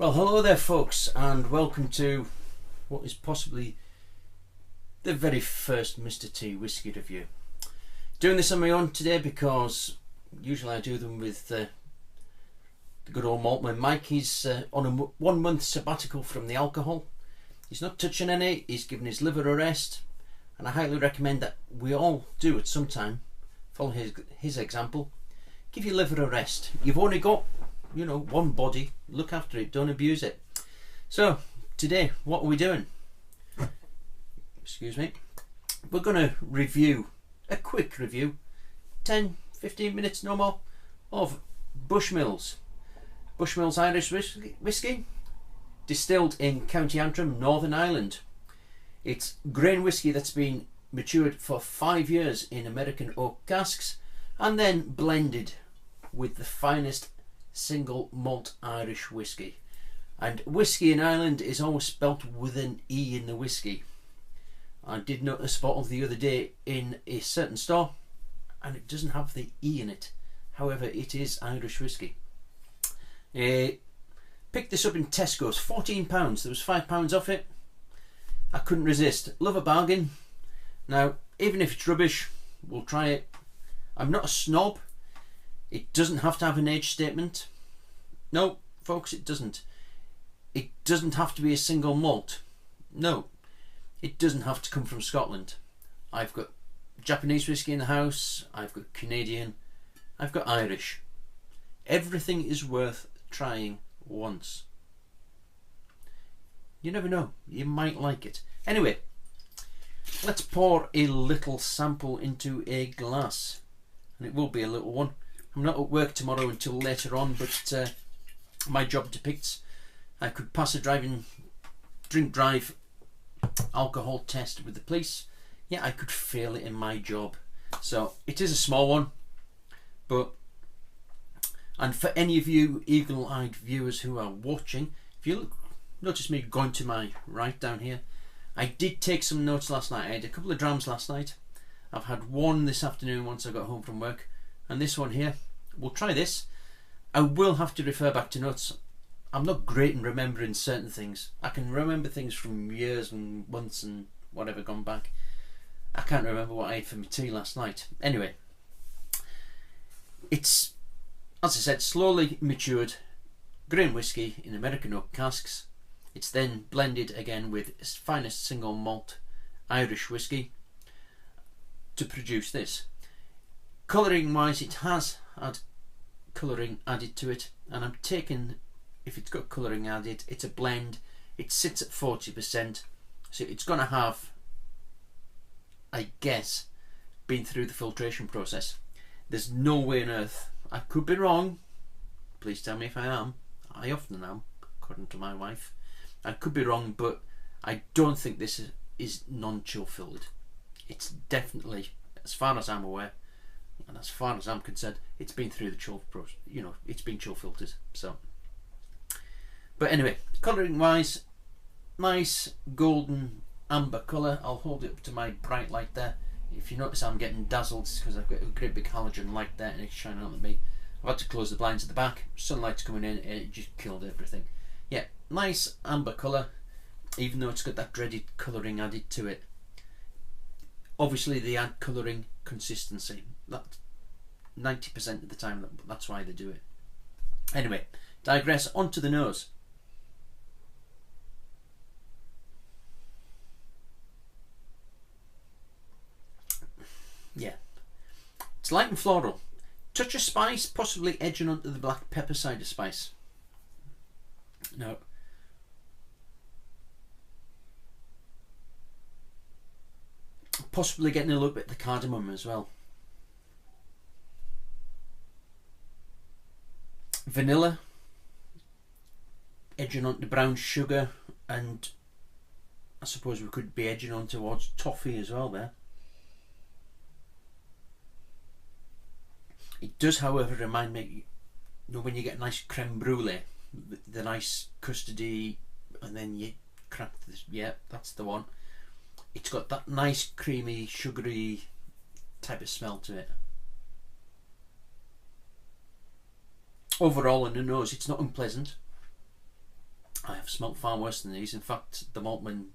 Well, hello there folks, and welcome to what is possibly the very first Mr. T whiskey review. Doing this on my own today because usually I do them with the good old Maltman Mike. He's on a 1 month sabbatical from the alcohol. He's not touching any, he's given his liver a rest, and I highly recommend that we all do at some time. Follow his example. Give your liver a rest. You've only got, one body. Look after it, don't abuse it. So today, what are we doing? Excuse me. We're going to review, a quick review, 10-15 minutes no more, of Bushmills. Bushmills Irish whiskey, distilled in County Antrim, Northern Ireland. It's grain whiskey that's been matured for 5 years in American oak casks and then blended with the finest single malt Irish whiskey. And whiskey in Ireland is always spelt with an E in the whiskey. I did notice a bottle the other day in a certain store and it doesn't have the E in it. However, it is Irish whiskey. Picked this up in Tesco's, £14. There was £5 off it. I couldn't resist. Love a bargain. Now, even if it's rubbish, we'll try it. I'm not a snob. It doesn't have to have an age statement. No, folks, it doesn't. It doesn't have to be a single malt. No, it doesn't have to come from Scotland. I've got Japanese whiskey in the house. I've got Canadian. I've got Irish. Everything is worth trying once. You never know, you might like it. Anyway, let's pour a little sample into a glass, and it will be a little one. I'm not at work tomorrow until later on, but my job depicts I could pass a drink drive alcohol test with the police. Yeah, I could fail it in my job. So it is a small one, and for any of you eagle-eyed viewers who are watching, if you notice me going to my right down here, I did take some notes last night. I had a couple of drams last night. I've had one this afternoon once I got home from work, and this one here. We'll try this. I will have to refer back to notes. I'm not great in remembering certain things. I can remember things from years and months and whatever gone back. I can't remember what I ate for my tea last night. Anyway, it's, as I said, slowly matured grain whiskey in American oak casks. It's then blended again with its finest single malt Irish whiskey to produce this. Colouring wise, it has had colouring added to it, and I'm taking, if it's got colouring added, it's a blend. It sits at 40%, so it's going to have, I guess, been through the filtration process. There's no way on earth, I could be wrong, please tell me if I am. I often am, according to my wife. I could be wrong, but I don't think this is non-chill filtered. It's definitely, as far as I'm aware, and as far as I'm concerned, it's been through the chill process. It's been chill filtered. So, but anyway, colouring wise, nice golden amber colour. I'll hold it up to my bright light there. If you notice I'm getting dazzled, it's because I've got a great big halogen light there and it's shining on at me. I've had to close the blinds at the back. Sunlight's coming in and it just killed everything. Yeah, nice amber colour, even though it's got that dreaded colouring added to it. Obviously they add colouring consistency. That 90% of the time, that's why they do it. Anyway, digress, onto the nose. Yeah, it's light and floral. Touch of spice, possibly edging onto the black pepper side of spice. No. Possibly getting a little bit of the cardamom as well. Vanilla, edging onto brown sugar, and I suppose we could be edging on towards toffee as well there. It does, however, remind me, when you get a nice creme brulee, the nice custardy, and then you crack this. Yeah, that's the one. It's got that nice creamy, sugary type of smell to it. Overall, in the nose, it's not unpleasant. smelt far worse than these. In fact, the Maltman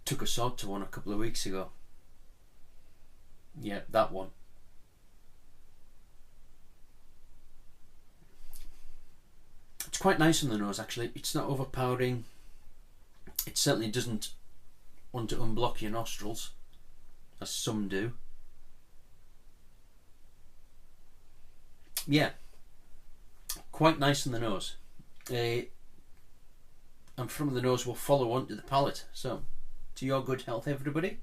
took a sword to one a couple of weeks ago. Yeah, that one. It's quite nice on the nose actually. It's not overpowering. It certainly doesn't want to unblock your nostrils, as some do. Yeah, quite nice on the nose. And from the nose will follow on to the palate. So, to your good health, everybody.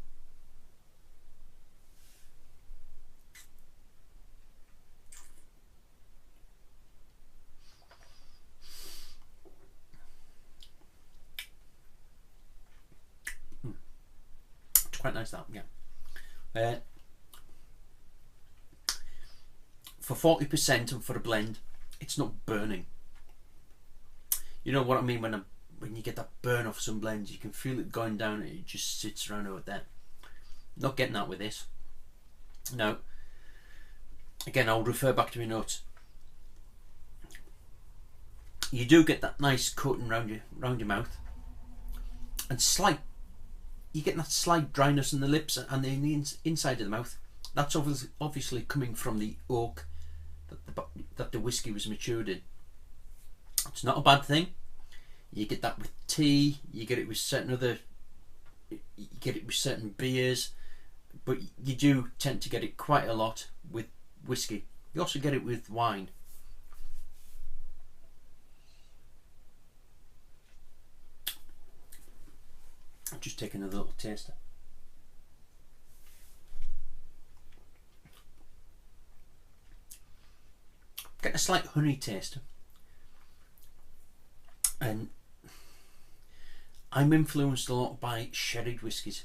It's quite nice, that, yeah. For 40% and for a blend, it's not burning. You know what I mean when you get that burn off some blends, you can feel it going down and it just sits around over there. Not getting that with this. Now, again, I'll refer back to my notes. You do get that nice coating round your mouth, and you get that slight dryness in the lips and in the inside of the mouth. That's obviously coming from the oak that the whiskey was matured in. It's not a bad thing. You get that with tea. You get it with certain beers, but you do tend to get it quite a lot with whiskey. You also get it with wine. I'm just taking a little taster. Get a slight honey taste, and I'm influenced a lot by sherried whiskies.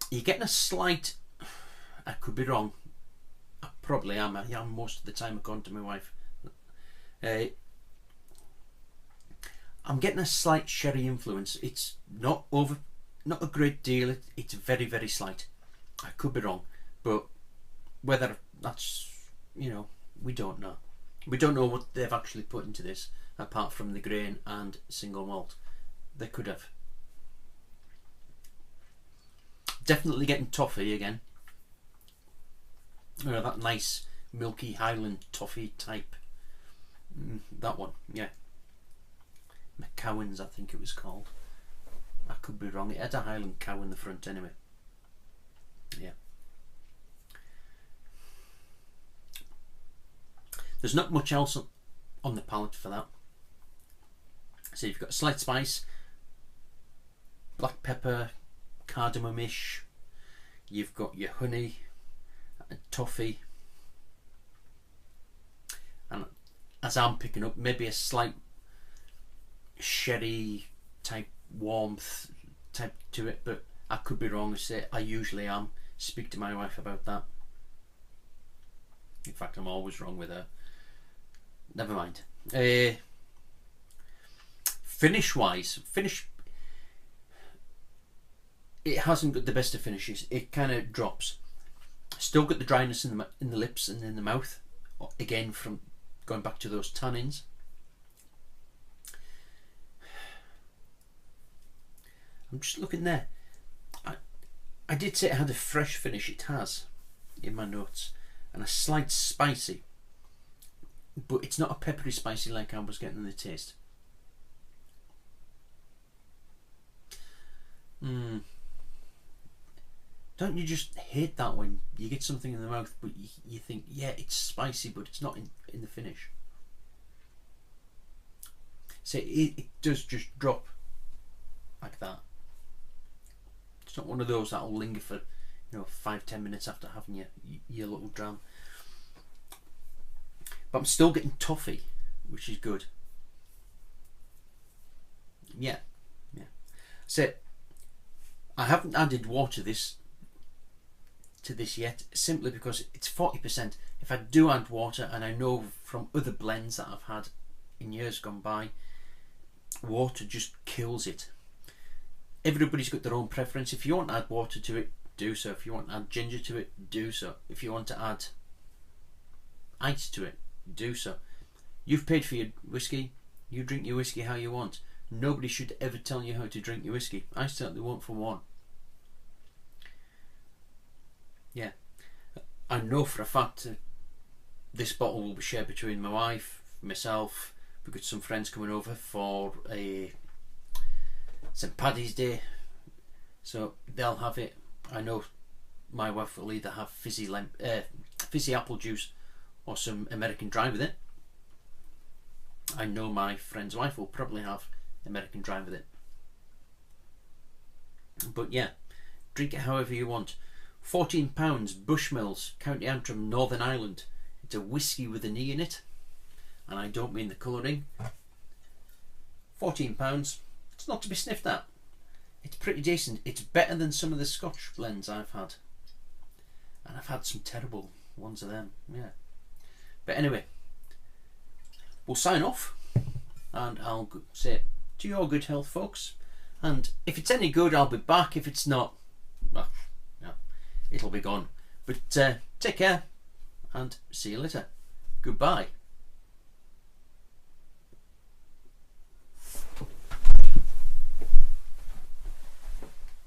You're getting a slight, I could be wrong, I probably am, I am most of the time according to my wife. I'm getting a slight sherry influence. It's not a great deal, it's very, very slight. I could be wrong, but whether that's, you know, we don't know. We don't know what they've actually put into this, apart from the grain and single malt. They could have. Definitely getting toffee again. You know, that nice milky Highland toffee type. That one, yeah. McCowan's, I think it was called. I could be wrong. It had a Highland cow in the front anyway. Yeah. There's not much else on the palate for that. So you've got a slight spice, black pepper, cardamom-ish. You've got your honey and toffee, and as I'm picking up, maybe a slight sherry type warmth type to it, but I could be wrong. I usually am. Speak to my wife about that. In fact, I'm always wrong with her. Never mind. Finish wise, it hasn't got the best of finishes. It kind of drops. Still got the dryness in the lips and in the mouth, again from going back to those tannins. I'm just looking there. I did say it had a fresh finish. It has in my notes, and a slight spicy, but it's not a peppery spicy like I was getting in the taste. Don't you just hate that when you get something in the mouth but you think, yeah, it's spicy, but it's not in the finish? So it does just drop like that. It's not one of those that'll linger for, 5-10 minutes after having your little dram. But I'm still getting toffee, which is good. Yeah. So I haven't added water to this yet, simply because it's 40%. If I do add water, and I know from other blends that I've had in years gone by, water just kills it. Everybody's got their own preference. If you want to add water to it, do so. If you want to add ginger to it, do so. If you want to add ice to it, do so. You've paid for your whiskey, You drink your whiskey how you want. Nobody should ever tell you how to drink your whiskey. I certainly won't for one. Yeah. I know for a fact that this bottle will be shared between my wife, myself. We've got some friends coming over for a St. Paddy's Day, so they'll have it. I know my wife will either have fizzy apple juice or some American dry with it. I know my friend's wife will probably have American dry with it. But yeah, drink it however you want. £14, Bushmills, County Antrim, Northern Ireland. It's a whiskey with an E in it, and I don't mean the colouring. £14, it's not to be sniffed at. It's pretty decent. It's better than some of the Scotch blends I've had, and I've had some terrible ones of them, yeah. But anyway, we'll sign off, and I'll say to your good health, folks, and if it's any good I'll be back. If it's not, well, yeah, it'll be gone. But take care and see you later. Goodbye.